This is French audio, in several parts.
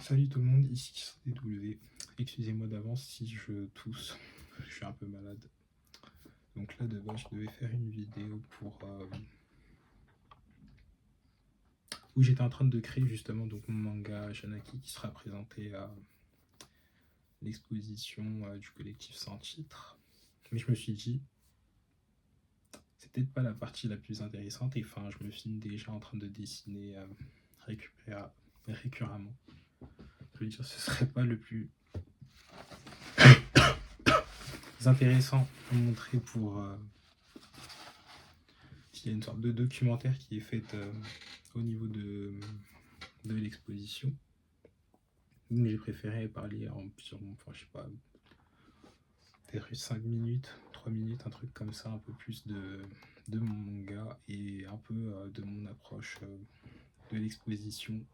Salut tout le monde, ici DW. Excusez-moi d'avance si je tousse, je suis un peu malade. Donc là de base je devais faire une vidéo pour où j'étais en train de créer justement donc mon manga Shanaki qui sera présenté à l'exposition du collectif Sans Titre. Mais je me suis dit c'est peut-être pas la partie la plus intéressante et enfin je me filme déjà en train de dessiner récurremment. Je veux dire ce serait pas le plus intéressant à montrer pour s'il y a une sorte de documentaire qui est fait au niveau de l'exposition. Mais j'ai préféré parler enfin je sais pas, peut-être 5 minutes, 3 minutes, un truc comme ça, un peu plus de mon manga et un peu de mon approche de l'exposition,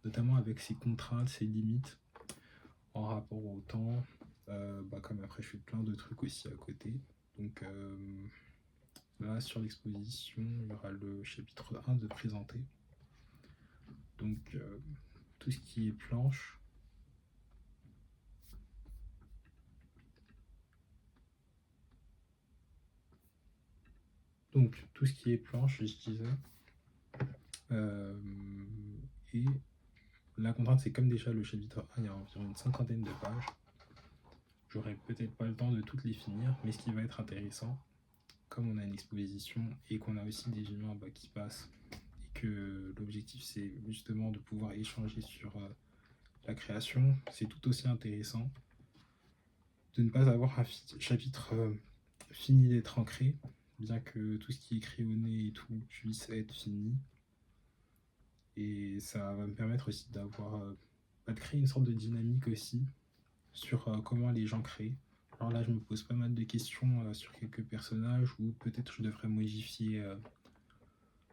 notamment avec ses contraintes, ses limites en rapport au temps. Comme après je fais plein de trucs aussi à côté. Donc là sur l'exposition, il y aura le chapitre 1 de présenter. Donc tout ce qui est planche. Donc tout ce qui est planche, je disais. Et la contrainte, c'est comme déjà le chapitre 1, il y a environ une cinquantaine de pages. J'aurai peut-être pas le temps de toutes les finir, mais ce qui va être intéressant, comme on a une exposition et qu'on a aussi des humains qui passent, et que l'objectif c'est justement de pouvoir échanger sur la création, c'est tout aussi intéressant de ne pas avoir un chapitre fini d'être ancré, bien que tout ce qui est crayonné et tout puisse être fini. Et ça va me permettre aussi d'avoir de créer une sorte de dynamique aussi sur comment les gens créent. Alors là, je me pose pas mal de questions sur quelques personnages où peut-être je devrais modifier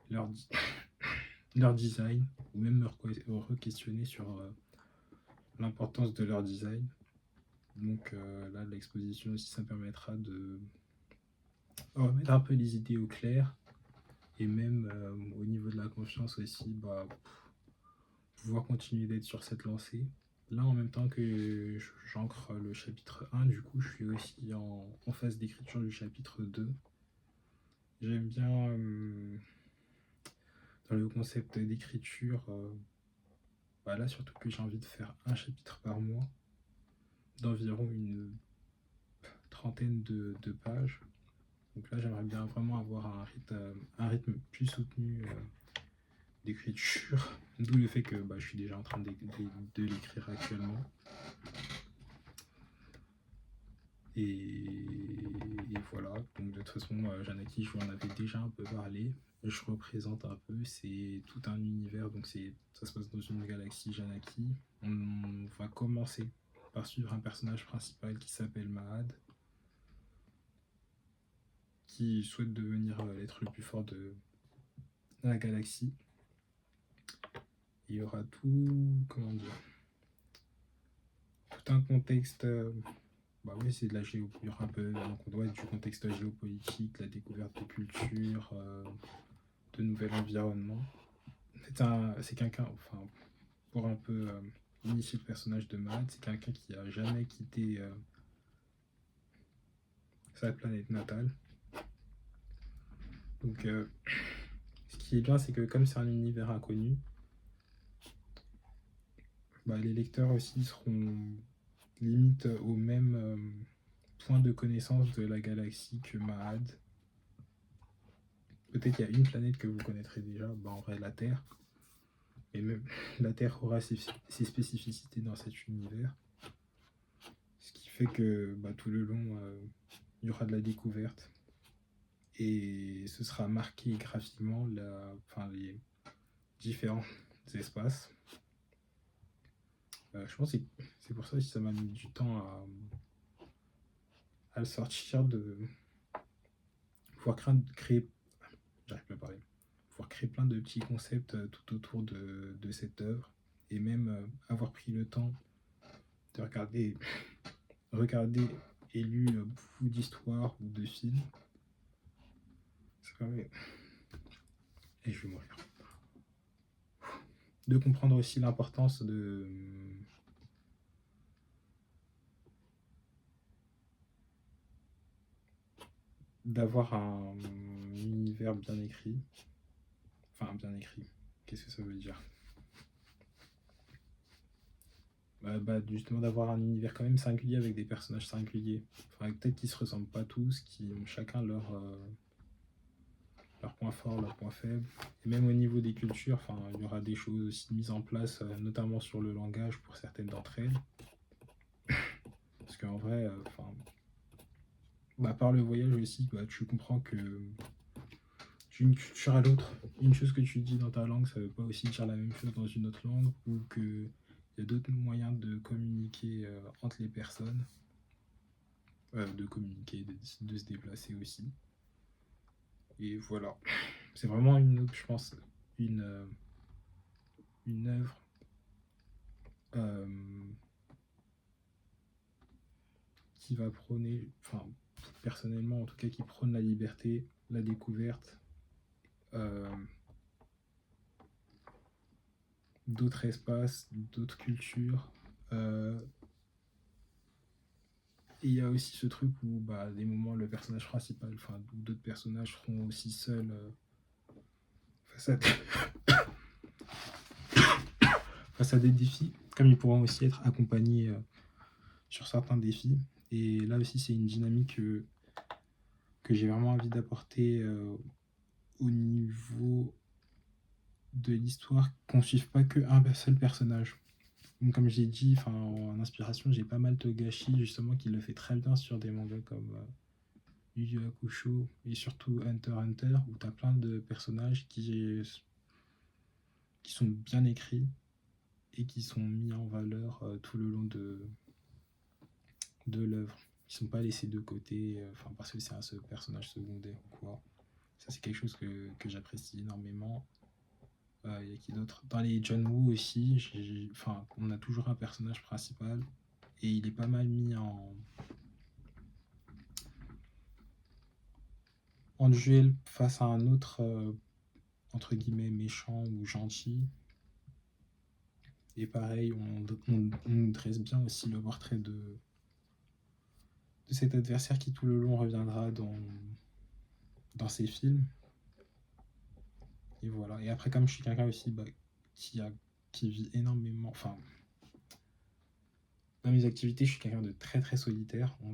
leur, leur design ou même me re-questionner sur l'importance de leur design. Donc là, l'exposition aussi, ça me permettra de remettre un peu les idées au clair et même au niveau de la confiance aussi, pouvoir continuer d'être sur cette lancée. Là, en même temps que j'ancre le chapitre 1, du coup, je suis aussi en phase d'écriture du chapitre 2. J'aime bien, dans le concept d'écriture, là, surtout que j'ai envie de faire un chapitre par mois, d'environ une trentaine de pages. Donc là, j'aimerais bien vraiment avoir un rythme plus soutenu d'écriture, d'où le fait que je suis déjà en train de l'écrire actuellement. Et voilà, donc de toute façon, Janaki, je vous en avais déjà un peu parlé. Je représente un peu, c'est tout un univers, donc ça se passe dans une galaxie Janaki. On va commencer par suivre un personnage principal qui s'appelle Mahad, qui souhaite devenir l'être le plus fort de la galaxie. Il y aura tout un contexte. Oui, c'est de la géopolitique, un peu, donc on doit être du contexte géopolitique, la découverte de culture, de nouvel environnement. C'est quelqu'un, enfin, pour un peu initier le personnage de Matt, c'est quelqu'un qui a jamais quitté sa planète natale. Donc, ce qui est bien, c'est que comme c'est un univers inconnu, les lecteurs aussi seront limite au même point de connaissance de la galaxie que Mahad. Peut-être qu'il y a une planète que vous connaîtrez déjà, en vrai la Terre. Et même la Terre aura ses spécificités dans cet univers. Ce qui fait que tout le long, il y aura de la découverte. Et ce sera marqué graphiquement les différents espaces. Je pense que c'est pour ça que ça m'a mis du temps à le sortir, de pouvoir créer. J'arrive pas à parler. Pouvoir créer plein de petits concepts tout autour de cette œuvre. Et même avoir pris le temps de regarder et lu beaucoup d'histoires ou de films. C'est quand même... Et je vais mourir. de comprendre aussi l'importance d'avoir un univers bien écrit. Enfin, bien écrit. Qu'est-ce que ça veut dire? Justement, d'avoir un univers quand même singulier avec des personnages singuliers. Enfin, peut-être qu'ils se ressemblent pas tous, qui ont chacun leurs points forts, leurs points faibles. Et même au niveau des cultures, enfin, il y aura des choses aussi mises en place, notamment sur le langage pour certaines d'entre elles. Parce qu'en vrai, par le voyage aussi, tu comprends que d'une culture à l'autre, une chose que tu dis dans ta langue, ça ne veut pas aussi dire la même chose dans une autre langue, ou qu'il y a d'autres moyens de communiquer entre les personnes, de communiquer, de se déplacer aussi. Et voilà, c'est vraiment je pense, une, une œuvre euh, qui va prôner, enfin, personnellement en tout cas, qui prône la liberté, la découverte, euh, d'autres espaces, d'autres cultures. Et il y a aussi ce truc où, des moments, le personnage principal, enfin, d'autres personnages seront aussi seuls face, à face à des défis, comme ils pourront aussi être accompagnés sur certains défis. Et là aussi, c'est une dynamique que j'ai vraiment envie d'apporter au niveau de l'histoire, qu'on ne suive pas qu'un seul personnage. Donc, comme j'ai dit, en inspiration, j'ai pas mal Togashi, justement, qui le fait très bien sur des mangas comme Yu Yu Hakusho et surtout Hunter x Hunter, où tu as plein de personnages qui sont bien écrits et qui sont mis en valeur tout le long de l'œuvre. Ils ne sont pas laissés de côté parce que c'est un personnage secondaire ou quoi. Ça, c'est quelque chose que j'apprécie énormément. Il y a qui d'autre? Dans les John Woo aussi, on a toujours un personnage principal et il est pas mal mis en duel face à un autre, entre guillemets, méchant ou gentil. Et pareil, on dresse bien aussi le portrait de cet adversaire qui tout le long reviendra dans ces films. Et voilà. Et après, comme je suis quelqu'un aussi qui, a, qui vit énormément, enfin, dans mes activités, je suis quelqu'un de très très solitaire, en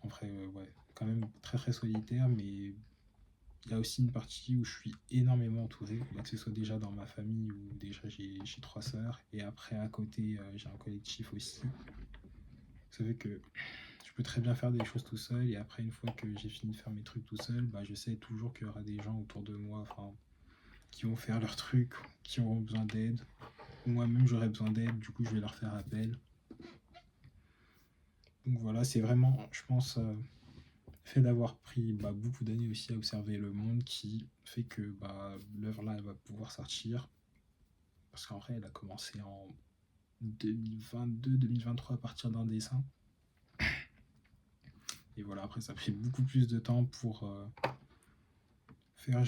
vrai, ouais, quand même très très solitaire, mais il y a aussi une partie où je suis énormément entouré, que ce soit déjà dans ma famille où déjà j'ai 3 sœurs, et après à côté j'ai un collectif aussi. Ça fait que je peux très bien faire des choses tout seul, et après une fois que j'ai fini de faire mes trucs tout seul, je sais toujours qu'il y aura des gens autour de moi, qui vont faire leurs trucs, qui auront besoin d'aide. Moi-même j'aurai besoin d'aide, du coup je vais leur faire appel. Donc voilà, c'est vraiment, je pense, le fait d'avoir pris beaucoup d'années aussi à observer le monde qui fait que l'œuvre là elle va pouvoir sortir. Parce qu'en vrai elle a commencé en 2022-2023 à partir d'un dessin. Et voilà, après ça a pris beaucoup plus de temps pour faire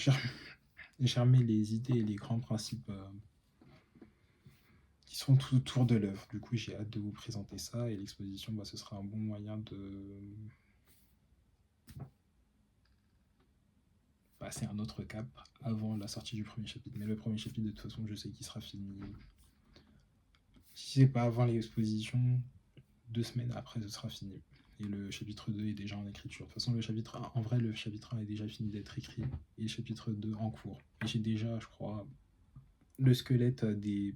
germer les idées et les grands principes qui sont tout autour de l'œuvre. Du coup, j'ai hâte de vous présenter ça et l'exposition, ce sera un bon moyen de passer un autre cap avant la sortie du premier chapitre. Mais le premier chapitre, de toute façon, je sais qu'il sera fini. Si c'est pas avant l'exposition, 2 semaines après, ce sera fini. Et le chapitre 2 est déjà en écriture. De toute façon, le chapitre 1, en vrai, le chapitre 1 est déjà fini d'être écrit et le chapitre 2 en cours. Et j'ai déjà, je crois, le squelette des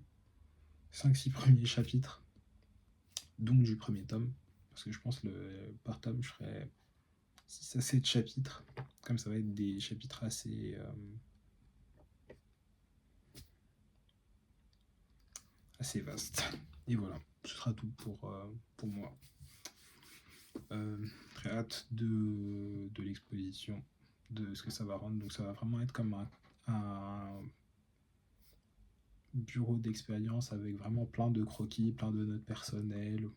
5-6 premiers chapitres, donc du premier tome. Parce que je pense que par tome, je ferai 6 à 7 chapitres. Comme ça va être des chapitres assez vastes. Et voilà, ce sera tout pour moi. Très hâte de l'exposition, de ce que ça va rendre. Donc ça va vraiment être comme un bureau d'expérience avec vraiment plein de croquis, plein de notes personnelles.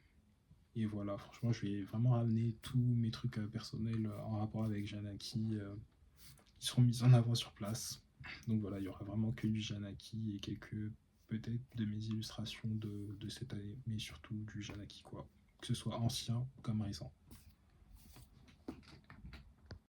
Et voilà, franchement, je vais vraiment ramener tous mes trucs personnels en rapport avec Janaki qui seront mis en avant sur place. Donc voilà, il y aura vraiment que du Janaki et quelques peut-être de mes illustrations de cette année, mais surtout du Janaki, quoi. Que ce soit ancien comme récent.